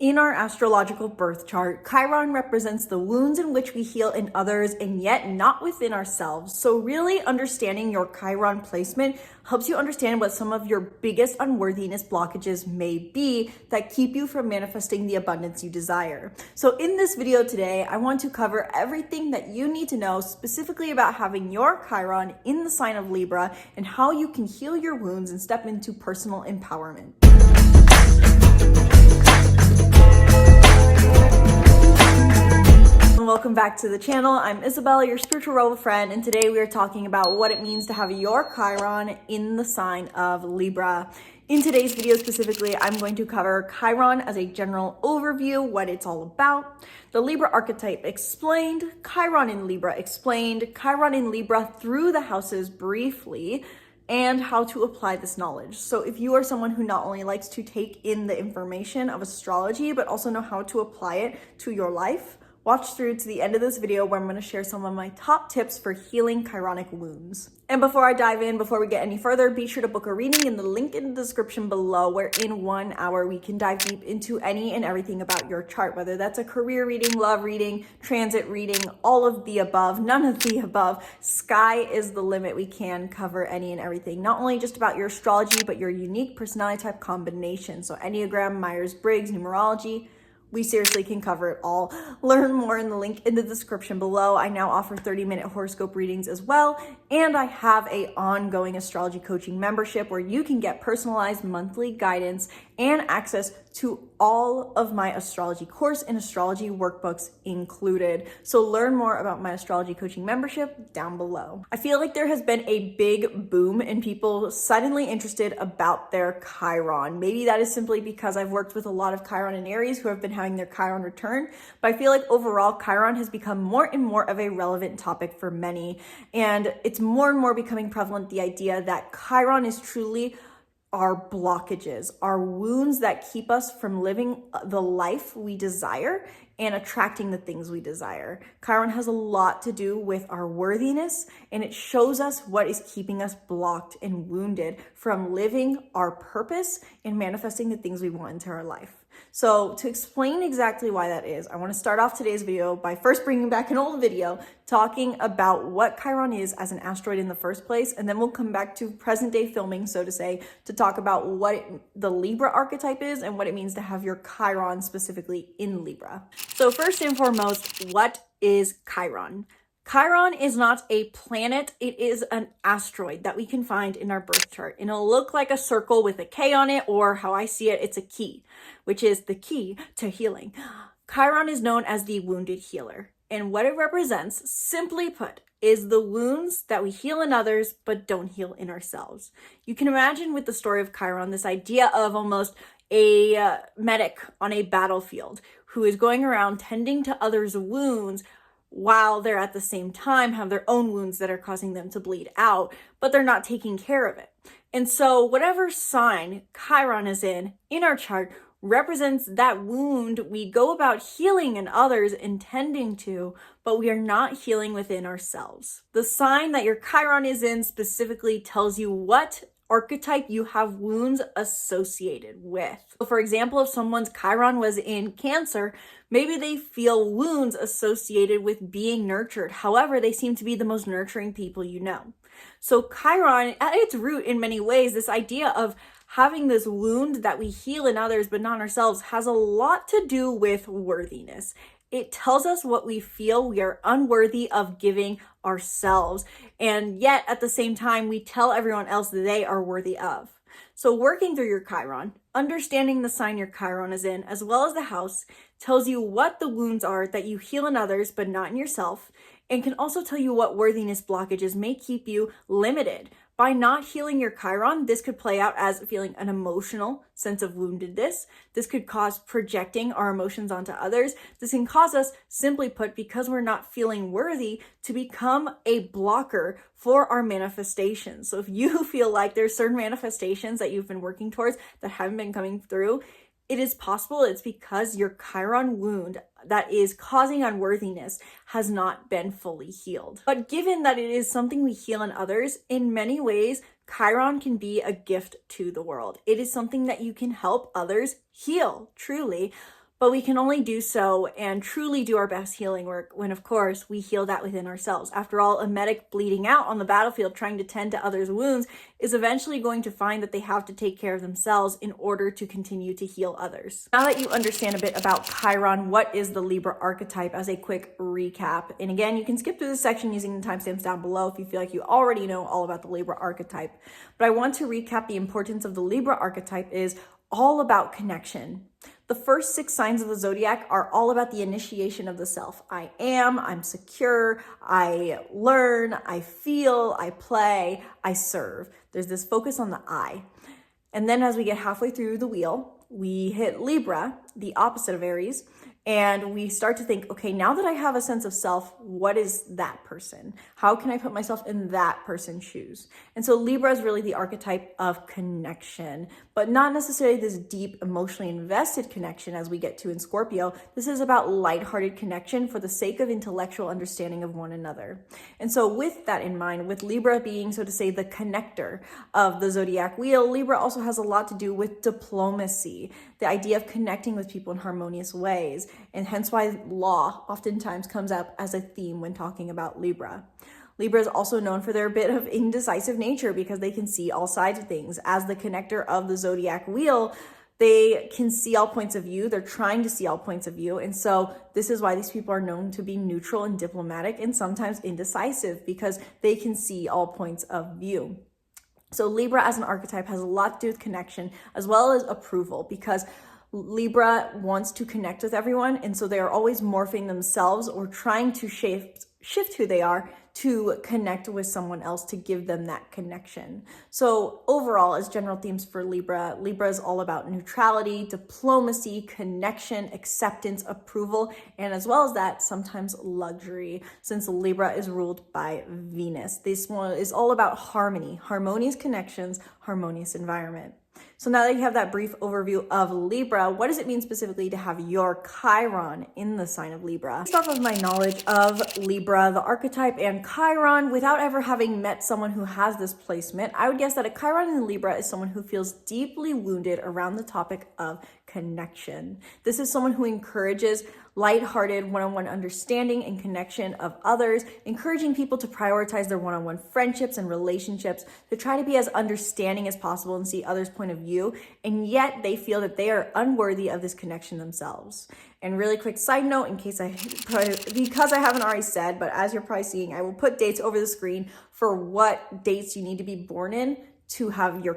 In our astrological birth chart, Chiron represents the wounds in which we heal in others and yet not within ourselves. So really understanding your Chiron placement helps you understand what some of your biggest unworthiness blockages may be that keep you from manifesting the abundance you desire. So in this video today, I want to cover everything that you need to know specifically about having your Chiron in the sign of Libra and how you can heal your wounds and step into personal empowerment. Welcome back to the channel. I'm Isabella, your spiritual rebel friend, and today we are talking about what it means to have your Chiron in the sign of Libra. In today's video specifically, I'm going to cover Chiron as a general overview, what it's all about, the Libra archetype explained, Chiron in Libra explained, Chiron in Libra through the houses briefly, and how to apply this knowledge. So if you are someone who not only likes to take in the information of astrology, but also know how to apply it to your life, watch through to the end of this video where I'm going to share some of my top tips for healing chironic wounds. And before I dive in, before we get any further, be sure to book a reading in the link in the description below, where in 1 hour we can dive deep into any and everything about your chart, whether that's a career reading, love reading, transit reading, all of the above, none of the above. Sky is the limit. We can cover any and everything, not only just about your astrology, but your unique personality type combination. So Enneagram, Myers-Briggs, numerology, we seriously can cover it all. Learn more in the link in the description below. I now offer 30-minute horoscope readings as well, and I have an ongoing astrology coaching membership where you can get personalized monthly guidance and access to all of my astrology course and astrology workbooks included. So learn more about my astrology coaching membership down below. I feel like there has been a big boom in people suddenly interested about their Chiron. Maybe that is simply because I've worked with a lot of Chiron and Aries who have been having their Chiron return, but I feel like overall Chiron has become more and more of a relevant topic for many, and it's more and more becoming prevalent, the idea that Chiron is truly our blockages, our wounds that keep us from living the life we desire and attracting the things we desire. Chiron has a lot to do with our worthiness, and it shows us what is keeping us blocked and wounded from living our purpose and manifesting the things we want into our life. So to explain exactly why that is, I want to start off today's video by first bringing back an old video talking about what Chiron is as an asteroid in the first place, and then we'll come back to present day filming, so to say, to talk about what the Libra archetype is and what it means to have your Chiron specifically in Libra. So first and foremost, what is Chiron? Chiron is not a planet, it is an asteroid that we can find in our birth chart. And it'll look like a circle with a K on it, or how I see it, it's a key, which is the key to healing. Chiron is known as the wounded healer. And what it represents, simply put, is the wounds that we heal in others, but don't heal in ourselves. You can imagine with the story of Chiron, this idea of almost a medic on a battlefield who is going around tending to others' wounds, while they're at the same time have their own wounds that are causing them to bleed out, but they're not taking care of it. And so whatever sign Chiron is in our chart represents that wound we go about healing in others and tending to, but we are not healing within ourselves. The sign that your Chiron is in specifically tells you what archetype you have wounds associated with. So for example, if someone's Chiron was in Cancer, maybe they feel wounds associated with being nurtured. However, they seem to be the most nurturing people you know. So Chiron, at its root in many ways, this idea of having this wound that we heal in others but not ourselves has a lot to do with worthiness. It tells us what we feel we are unworthy of giving ourselves, and yet at the same time we tell everyone else that they are worthy of. So working through your Chiron, understanding the sign your Chiron is in, as well as the house, tells you what the wounds are that you heal in others but not in yourself, and can also tell you what worthiness blockages may keep you limited. By not healing your Chiron, this could play out as feeling an emotional sense of woundedness. This could cause projecting our emotions onto others. This can cause us, simply put, because we're not feeling worthy, to become a blocker for our manifestations. So if you feel like there's certain manifestations that you've been working towards that haven't been coming through, it is possible it's because your Chiron wound that is causing unworthiness has not been fully healed. But given that it is something we heal in others, in many ways, Chiron can be a gift to the world. It is something that you can help others heal, truly. But we can only do so and truly do our best healing work when, of course, we heal that within ourselves. After all, a medic bleeding out on the battlefield trying to tend to others' wounds is eventually going to find that they have to take care of themselves in order to continue to heal others. Now that you understand a bit about Chiron, what is the Libra archetype, as a quick recap? And again, you can skip through this section using the timestamps down below if you feel like you already know all about the Libra archetype. But I want to recap the importance of the Libra archetype is all about connection. The first 6 signs of the zodiac are all about the initiation of the self. I'm secure, I learn, I feel, I play, I serve. There's this focus on the I. And then as we get halfway through the wheel, we hit Libra, the opposite of Aries, and we start to think, okay, now that I have a sense of self, what is that person? How can I put myself in that person's shoes? And so Libra is really the archetype of connection, but not necessarily this deep, emotionally invested connection as we get to in Scorpio. This is about lighthearted connection for the sake of intellectual understanding of one another. And so with that in mind, with Libra being, so to say, the connector of the zodiac wheel, Libra also has a lot to do with diplomacy, the idea of connecting with people in harmonious ways, and hence why law oftentimes comes up as a theme when talking about Libra. Libra is also known for their bit of indecisive nature because they can see all sides of things. As the connector of the zodiac wheel, they can see all points of view. They're trying to see all points of view. And so this is why these people are known to be neutral and diplomatic and sometimes indecisive, because they can see all points of view. So Libra as an archetype has a lot to do with connection as well as approval, because Libra wants to connect with everyone. And so they are always morphing themselves or trying to shift who they are to connect with someone else to give them that connection. So overall, as general themes for Libra, Libra is all about neutrality, diplomacy, connection, acceptance, approval, and as well as that, sometimes luxury, since Libra is ruled by Venus. This one is all about harmony, harmonious connections, harmonious environment. So now that you have that brief overview of Libra, what does it mean specifically to have your Chiron in the sign of Libra? Based off of my knowledge of Libra, the archetype, and Chiron, without ever having met someone who has this placement, I would guess that a Chiron in Libra is someone who feels deeply wounded around the topic of connection. This is someone who encourages lighthearted one-on-one understanding and connection of others, encouraging people to prioritize their one-on-one friendships and relationships, to try to be as understanding as possible and see others' point of view, and yet they feel that they are unworthy of this connection themselves. And really quick side note, because I haven't already said, but as you're probably seeing, I will put dates over the screen for what dates you need to be born in to have your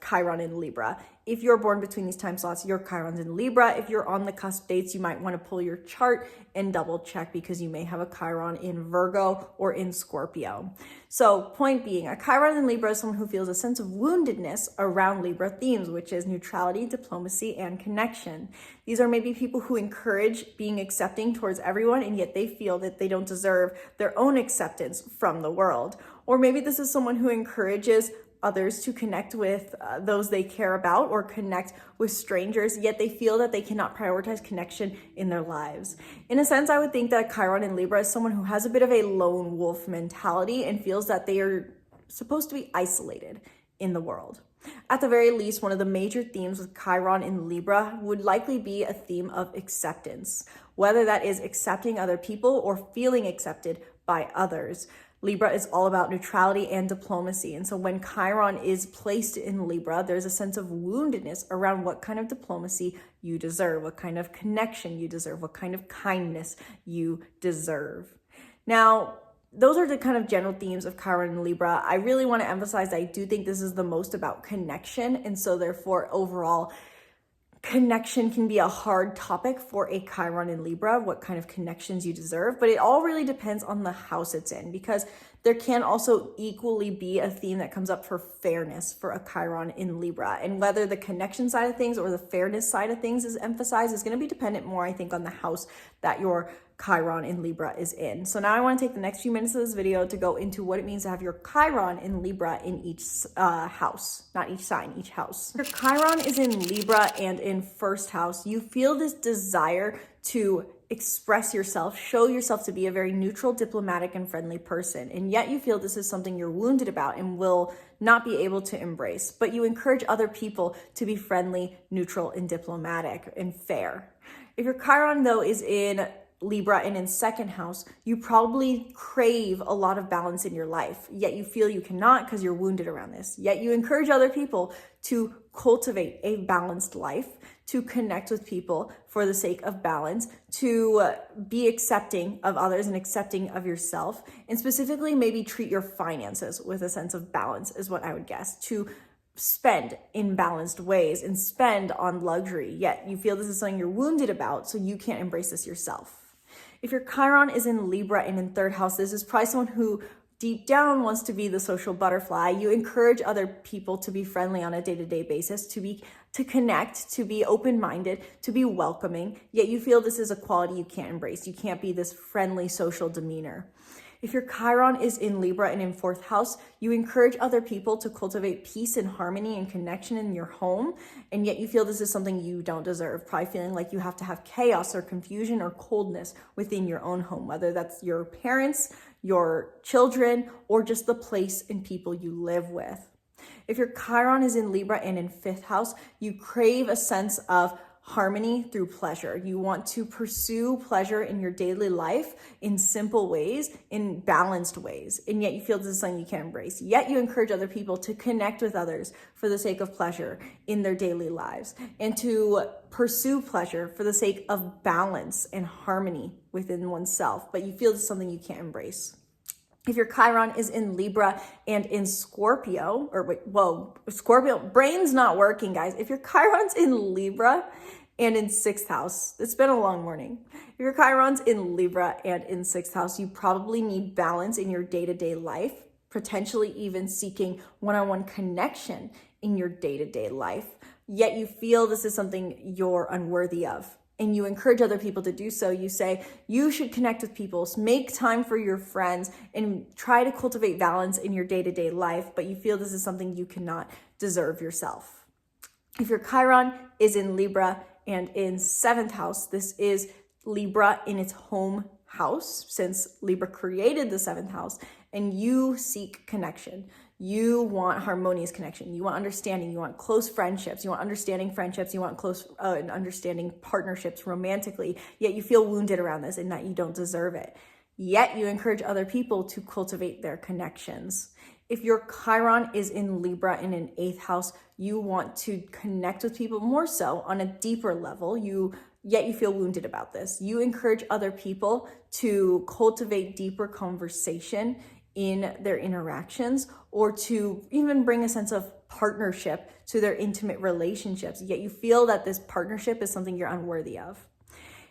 Chiron in Libra. If you're born between these time slots, your Chiron's in Libra. If you're on the cusp dates, you might want to pull your chart and double check, because you may have a Chiron in Virgo or in Scorpio. So point being, a Chiron in Libra is someone who feels a sense of woundedness around Libra themes, which is neutrality, diplomacy, and connection. These are maybe people who encourage being accepting towards everyone, and yet they feel that they don't deserve their own acceptance from the world. Or maybe this is someone who encourages others to connect with those they care about or connect with strangers, yet they feel that they cannot prioritize connection in their lives. In a sense, I would think that Chiron in Libra is someone who has a bit of a lone wolf mentality and feels that they are supposed to be isolated in the world. At the very least, one of the major themes with Chiron in Libra would likely be a theme of acceptance, whether that is accepting other people or feeling accepted by others. Libra is all about neutrality and diplomacy. And so when Chiron is placed in Libra, there's a sense of woundedness around what kind of diplomacy you deserve, what kind of connection you deserve, what kind of kindness you deserve. Now, those are the kind of general themes of Chiron and Libra. I really want to emphasize that I do think this is the most about connection. And so therefore, overall, connection can be a hard topic for a Chiron in Libra, what kind of connections you deserve, but it all really depends on the house it's in, because there can also equally be a theme that comes up for fairness for a Chiron in Libra. And whether the connection side of things or the fairness side of things is emphasized is going to be dependent more, I think, on the house that your Chiron in Libra is in. So now I want to take the next few minutes of this video to go into what it means to have your Chiron in Libra in each house, not each sign, each house. Your Chiron is in Libra and in first house. You feel this desire to express yourself, show yourself to be a very neutral, diplomatic, and friendly person. And yet you feel this is something you're wounded about and will not be able to embrace. But you encourage other people to be friendly, neutral, and diplomatic and fair. If your Chiron, though, is in Libra and in second house, you probably crave a lot of balance in your life, yet you feel you cannot because you're wounded around this. Yet you encourage other people to cultivate a balanced life, to connect with people for the sake of balance, to be accepting of others and accepting of yourself, and specifically maybe treat your finances with a sense of balance is what I would guess, to spend in balanced ways and spend on luxury, yet you feel this is something you're wounded about, so you can't embrace this yourself. If your Chiron is in Libra and in third house, this is probably someone who deep down wants to be the social butterfly. You encourage other people to be friendly on a day-to-day basis, to connect, to be open-minded, to be welcoming, yet you feel this is a quality you can't embrace. You can't be this friendly social demeanor. If your Chiron is in Libra and in fourth house, you encourage other people to cultivate peace and harmony and connection in your home, and yet you feel this is something you don't deserve, probably feeling like you have to have chaos or confusion or coldness within your own home, whether that's your parents, your children, or just the place and people you live with. If your Chiron is in Libra and in fifth house, you crave a sense of harmony through pleasure. You want to pursue pleasure in your daily life in simple ways, in balanced ways, and yet you feel this is something you can't embrace. Yet you encourage other people to connect with others for the sake of pleasure in their daily lives and to pursue pleasure for the sake of balance and harmony within oneself, but you feel this is something you can't embrace. If your Chiron is in Libra and in Scorpio, Scorpio, brain's not working, guys. If your Chiron's in Libra and in sixth house, it's been a long morning. If your Chiron's in Libra and in sixth house, you probably need balance in your day-to-day life, potentially even seeking one-on-one connection in your day-to-day life. Yet you feel this is something you're unworthy of. And you encourage other people to do so. You say you should connect with people, make time for your friends, and try to cultivate balance in your day-to-day life, but you feel this is something you cannot deserve yourself. If your Chiron is in Libra and in seventh house, this is Libra in its home house, since Libra created the seventh house, and you seek connection. You want harmonious connection. You want understanding. You want close friendships. You want understanding friendships. You want close and understanding partnerships romantically, yet you feel wounded around this and that you don't deserve it. Yet you encourage other people to cultivate their connections. If your Chiron is in Libra in an eighth house, you want to connect with people more so on a deeper level. Yet you feel wounded about this. You encourage other people to cultivate deeper conversation in their interactions, or to even bring a sense of partnership to their intimate relationships, yet you feel that this partnership is something you're unworthy of.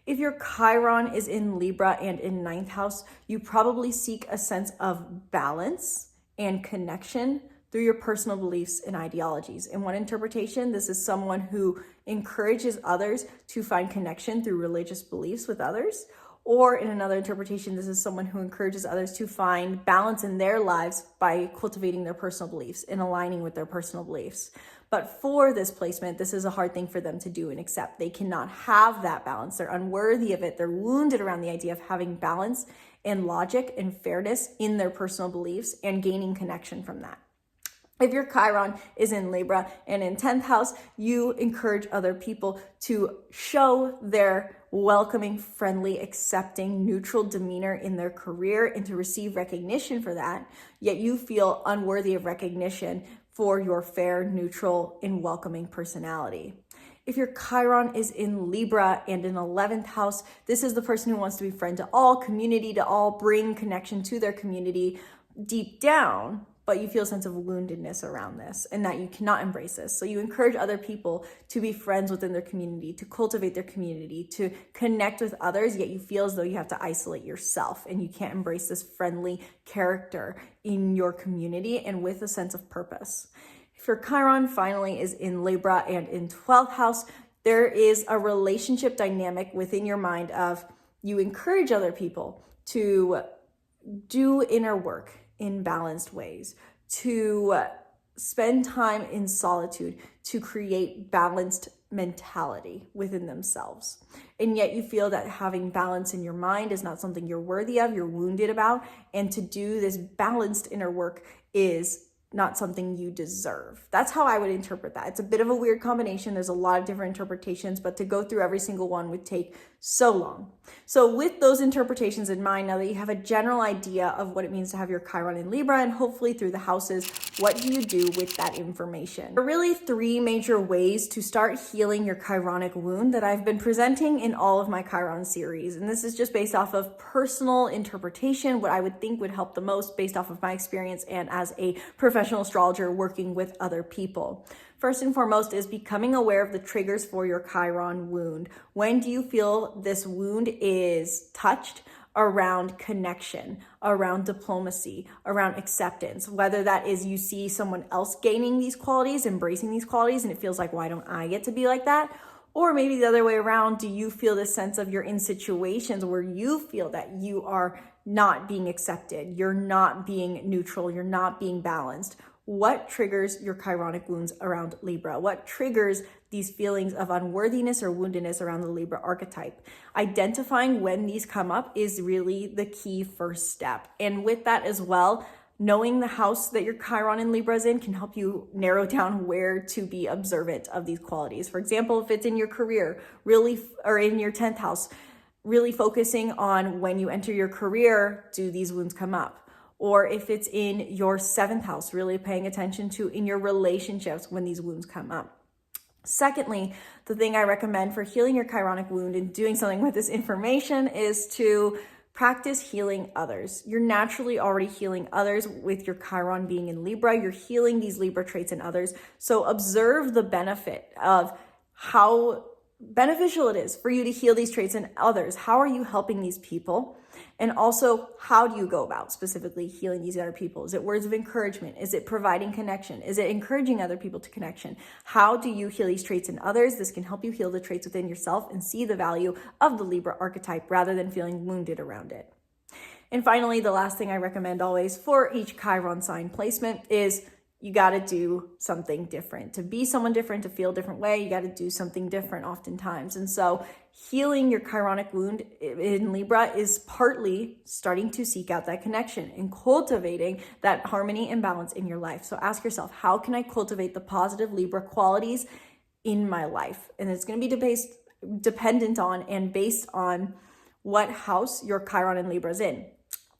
If your Chiron is in Libra and in ninth house, you probably seek a sense of balance and connection through your personal beliefs and ideologies. In one interpretation, this is someone who encourages others to find connection through religious beliefs with others. Or in another interpretation, this is someone who encourages others to find balance in their lives by cultivating their personal beliefs and aligning with their personal beliefs. But for this placement, this is a hard thing for them to do and accept. They cannot have that balance. They're unworthy of it. They're wounded around the idea of having balance and logic and fairness in their personal beliefs and gaining connection from that. If your Chiron is in Libra and in 10th house, you encourage other people to show their welcoming, friendly, accepting, neutral demeanor in their career and to receive recognition for that, yet you feel unworthy of recognition for your fair, neutral, and welcoming personality. If your Chiron is in Libra and in 11th house, this is the person who wants to be friend to all, community to all, bring connection to their community deep down, but you feel a sense of woundedness around this and that you cannot embrace this. So you encourage other people to be friends within their community, to cultivate their community, to connect with others, yet you feel as though you have to isolate yourself and you can't embrace this friendly character in your community and with a sense of purpose. If your Chiron finally is in Libra and in 12th house, there is a relationship dynamic within your mind of you encourage other people to do inner work in balanced ways, to spend time in solitude, to create balanced mentality within themselves. And yet you feel that having balance in your mind is not something you're worthy of, you're wounded about, and to do this balanced inner work is not something you deserve. That's how I would interpret that. It's a bit of a weird combination. There's a lot of different interpretations, but to go through every single one would take so long. So with those interpretations in mind, now that you have a general idea of what it means to have your Chiron in Libra, and hopefully through the houses, what do you do with that information? There are really three major ways to start healing your Chironic wound that I've been presenting in all of my Chiron series. And this is just based off of personal interpretation, what I would think would help the most based off of my experience and as a professional astrologer working with other people. First and foremost is becoming aware of the triggers for your Chiron wound. When do you feel this wound is touched around connection, around diplomacy, around acceptance? Whether that is you see someone else gaining these qualities, embracing these qualities, and it feels like, why don't I get to be like that? Or maybe the other way around, do you feel this sense of you're in situations where you feel that you are not being accepted, you're not being neutral, you're not being balanced? What triggers your Chironic wounds around Libra? What triggers these feelings of unworthiness or woundedness around the Libra archetype? Identifying when these come up is really the key first step. And with that as well, knowing the house that your Chiron in Libra is in can help you narrow down where to be observant of these qualities. For example, if it's in your career, or in your 10th house, really focusing on when you enter your career, do these wounds come up? Or if it's in your 7th house, really paying attention to in your relationships when these wounds come up. Secondly, the thing I recommend for healing your Chironic wound and doing something with this information is to practice healing others. You're naturally already healing others with your Chiron being in Libra. You're healing these Libra traits in others. So observe the benefit of how beneficial it is for you to heal these traits in others. How are you helping these people? And also, how do you go about specifically healing these other people? Is it words of encouragement? Is it providing connection? Is it encouraging other people to connection? How do you heal these traits in others? This can help you heal the traits within yourself and see the value of the Libra archetype rather than feeling wounded around it. And finally, the last thing I recommend always for each Chiron sign placement is you got to do something different. To be someone different, to feel a different way, you got to do something different oftentimes. And so healing your Chironic wound in Libra is partly starting to seek out that connection and cultivating that harmony and balance in your life. So ask yourself, how can I cultivate the positive Libra qualities in my life? And it's going to be dependent on and based on what house your Chiron in Libra is in.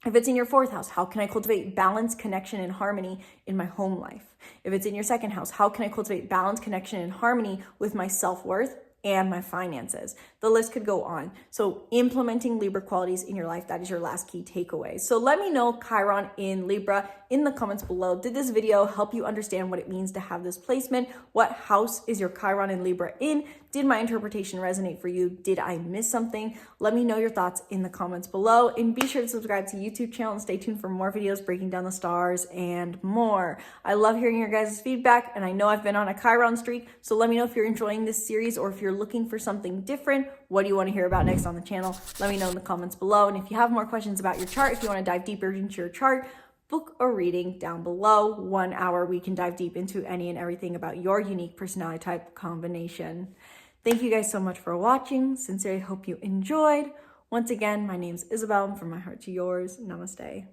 If it's in your 4th house, how can I cultivate balance, connection, and harmony in my home life? If it's in your 2nd house, how can I cultivate balance, connection, and harmony with my self-worth and my finances? The list could go on. So implementing Libra qualities in your life, that is your last key takeaway. So let me know, Chiron in Libra, in the comments below. Did this video help you understand what it means to have this placement? What house is your Chiron in Libra in? Did my interpretation resonate for you? Did I miss something? Let me know your thoughts in the comments below, and be sure to subscribe to the YouTube channel and stay tuned for more videos breaking down the stars and more. I love hearing your guys' feedback, and I know I've been on a Chiron streak, so let me know if you're enjoying this series or if you're looking for something different. What do you want to hear about next on the channel? Let me know in the comments below. And if you have more questions about your chart, if you want to dive deeper into your chart, book a reading down below. 1 hour, we can dive deep into any and everything about your unique personality type combination. Thank you guys so much for watching. Sincerely hope you enjoyed. Once again, my name's Isabel, and from my heart to yours, namaste.